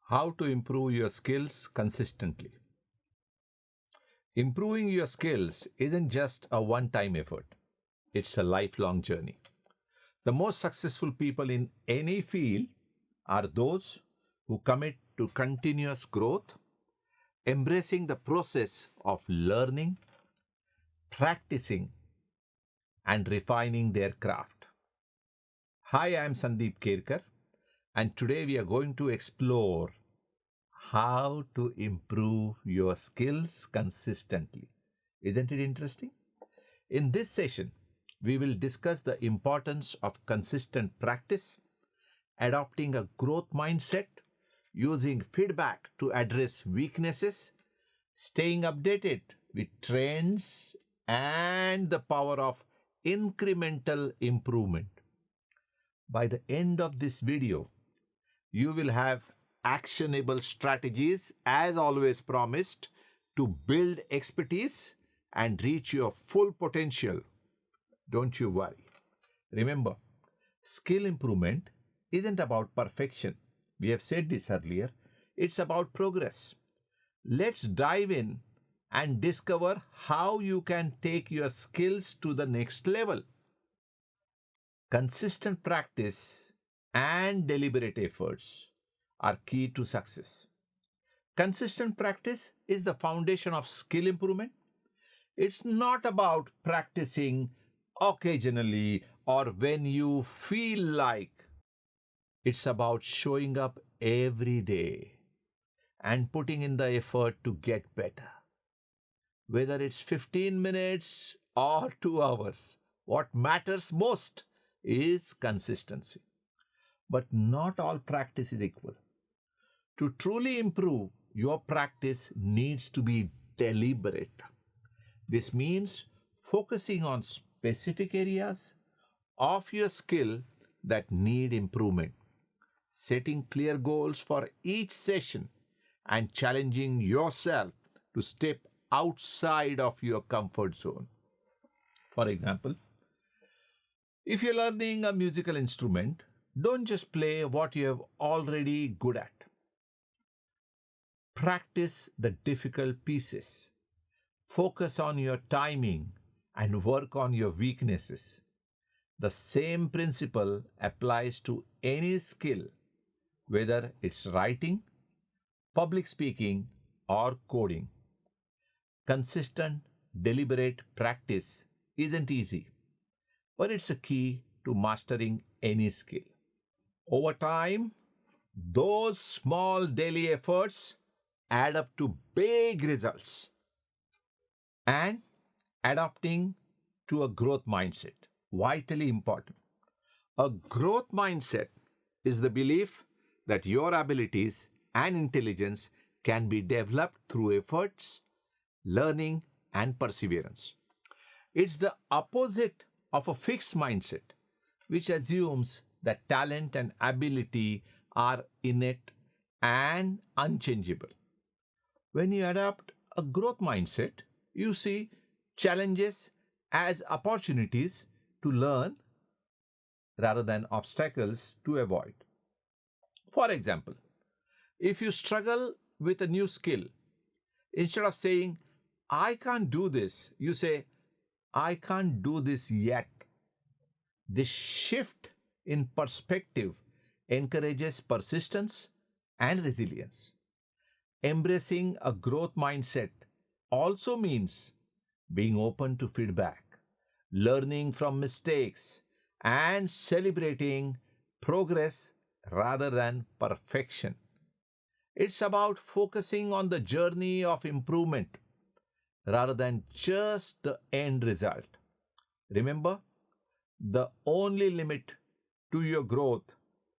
How to improve your skills consistently. Improving your skills isn't just a one-time effort. It's a lifelong journey. The most successful people in any field are those who commit to continuous growth, embracing the process of learning, practicing, and refining their craft. Hi, I am Sandeep Kerkar, and today we are going to explore how to improve your skills consistently. Isn't it interesting? In this session, we will discuss the importance of consistent practice, adopting a growth mindset, using feedback to address weaknesses, staying updated with trends, and the power of incremental improvement. By the end of this video, you will have actionable strategies, as always promised, to build expertise and reach your full potential. Don't you worry. Remember, skill improvement isn't about perfection. We have said this earlier. It's about progress. Let's dive in and discover how you can take your skills to the next level. Consistent practice and deliberate efforts are key to success. Consistent practice is the foundation of skill improvement. It's not about practicing occasionally or when you feel like. It's about showing up every day and putting in the effort to get better. Whether it's 15 minutes or 2 hours, what matters most is consistency. But not all practice is equal. To truly improve, your practice needs to be deliberate. This means focusing on specific areas of your skill that need improvement, setting clear goals for each session, and challenging yourself to step outside of your comfort zone. For example, if you're learning a musical instrument, don't just play what you are already good at. Practice the difficult pieces. Focus on your timing and work on your weaknesses. The same principle applies to any skill, whether it's writing, public speaking, or coding. Consistent, deliberate practice isn't easy, but it's a key to mastering any skill. Over time, those small daily efforts add up to big results. And adopting to a growth mindset, vitally important. A growth mindset is the belief that your abilities and intelligence can be developed through efforts, learning, and perseverance. It's the opposite of a fixed mindset, which assumes that talent and ability are innate and unchangeable. When you adopt a growth mindset, you see challenges as opportunities to learn rather than obstacles to avoid. For example, if you struggle with a new skill, instead of saying, I can't do this, you say, I can't do this yet. This shift in perspective encourages persistence and resilience. Embracing a growth mindset also means being open to feedback, learning from mistakes, and celebrating progress rather than perfection. It's about focusing on the journey of improvement rather than just the end result. Remember, the only limit to your growth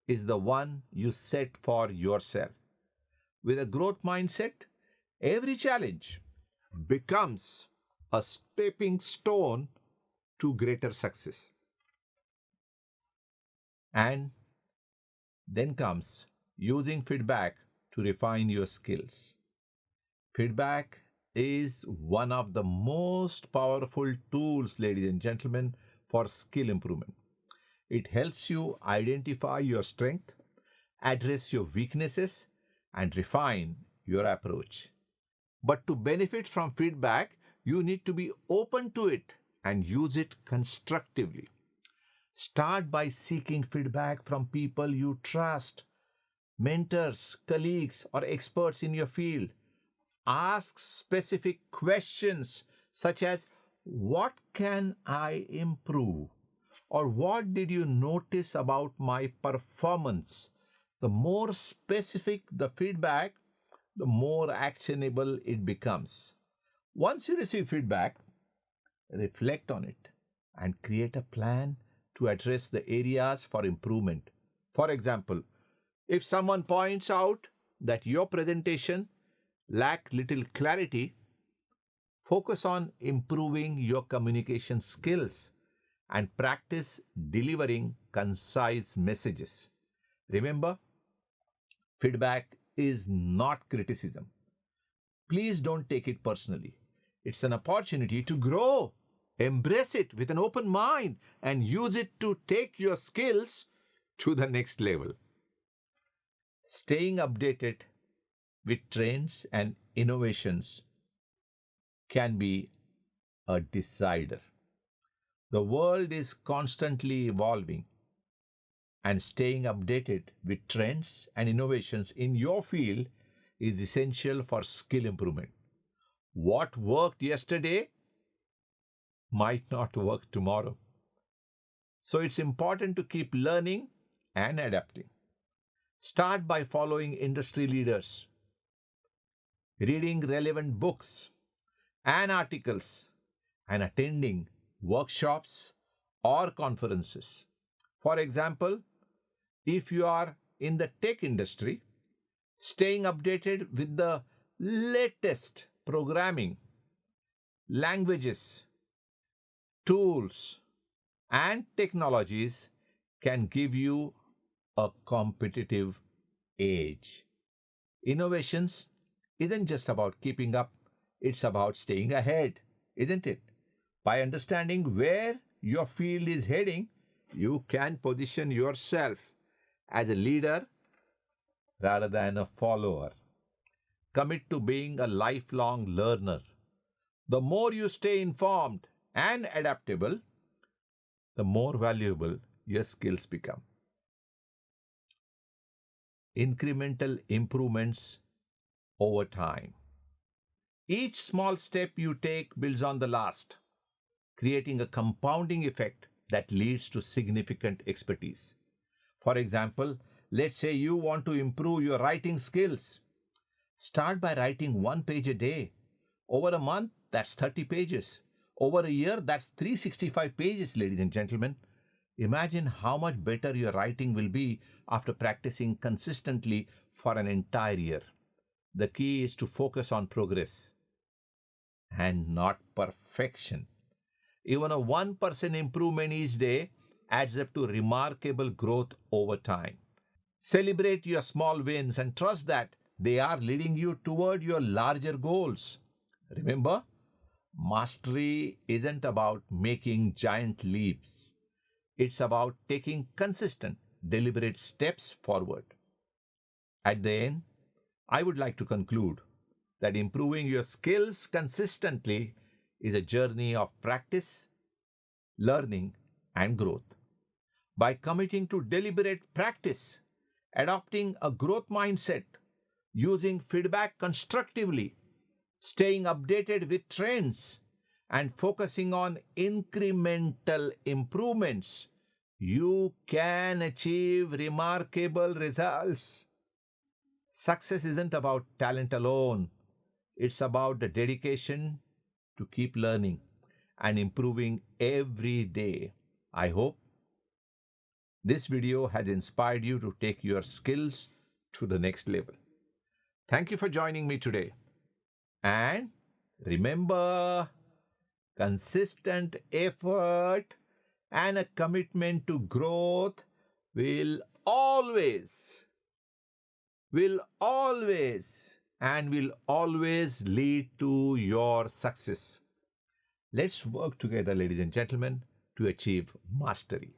is the one you set for yourself. With a growth mindset, every challenge becomes a stepping stone to greater success. And then comes using feedback to refine your skills. Feedback is one of the most powerful tools, ladies and gentlemen, for skill improvement. It helps you identify your strength, address your weaknesses, and refine your approach. But to benefit from feedback, you need to be open to it and use it constructively. Start by seeking feedback from people you trust, mentors, colleagues, or experts in your field. Ask specific questions such as, what can I improve? Or what did you notice about my performance? The more specific the feedback, the more actionable it becomes. Once you receive feedback, reflect on it and create a plan to address the areas for improvement. For example, if someone points out that your presentation lacked little clarity, focus on improving your communication skills and practice delivering concise messages. Remember, feedback is not criticism. Please don't take it personally. It's an opportunity to grow. Embrace it with an open mind and use it to take your skills to the next level. Staying updated with trends and innovations can be a decider. The world is constantly evolving, and staying updated with trends and innovations in your field is essential for skill improvement. What worked yesterday might not work tomorrow. So it's important to keep learning and adapting. Start by following industry leaders, reading relevant books and articles, and attending workshops or conferences. For example, if you are in the tech industry, staying updated with the latest programming, languages, tools, and technologies can give you a competitive edge. Innovations isn't just about keeping up, it's about staying ahead, isn't it? By understanding where your field is heading, you can position yourself as a leader rather than a follower. Commit to being a lifelong learner. The more you stay informed and adaptable, the more valuable your skills become. Incremental improvements over time. Each small step you take builds on the last, creating a compounding effect that leads to significant expertise. For example, let's say you want to improve your writing skills. Start by writing 1 page a day. Over a month, that's 30 pages. Over a year, that's 365 pages, ladies and gentlemen. Imagine how much better your writing will be after practicing consistently for an entire year. The key is to focus on progress and not perfection. Even a 1% improvement each day adds up to remarkable growth over time. Celebrate your small wins and trust that they are leading you toward your larger goals. Remember, mastery isn't about making giant leaps. It's about taking consistent, deliberate steps forward. At the end, I would like to conclude that improving your skills consistently is a journey of practice, learning, and growth. By committing to deliberate practice, adopting a growth mindset, using feedback constructively, staying updated with trends, and focusing on incremental improvements, you can achieve remarkable results. Success isn't about talent alone, it's about the dedication to keep learning and improving every day. I hope this video has inspired you to take your skills to the next level. Thank you for joining me today. And remember, consistent effort and a commitment to growth will always lead to your success. Let's work together, ladies and gentlemen, to achieve mastery.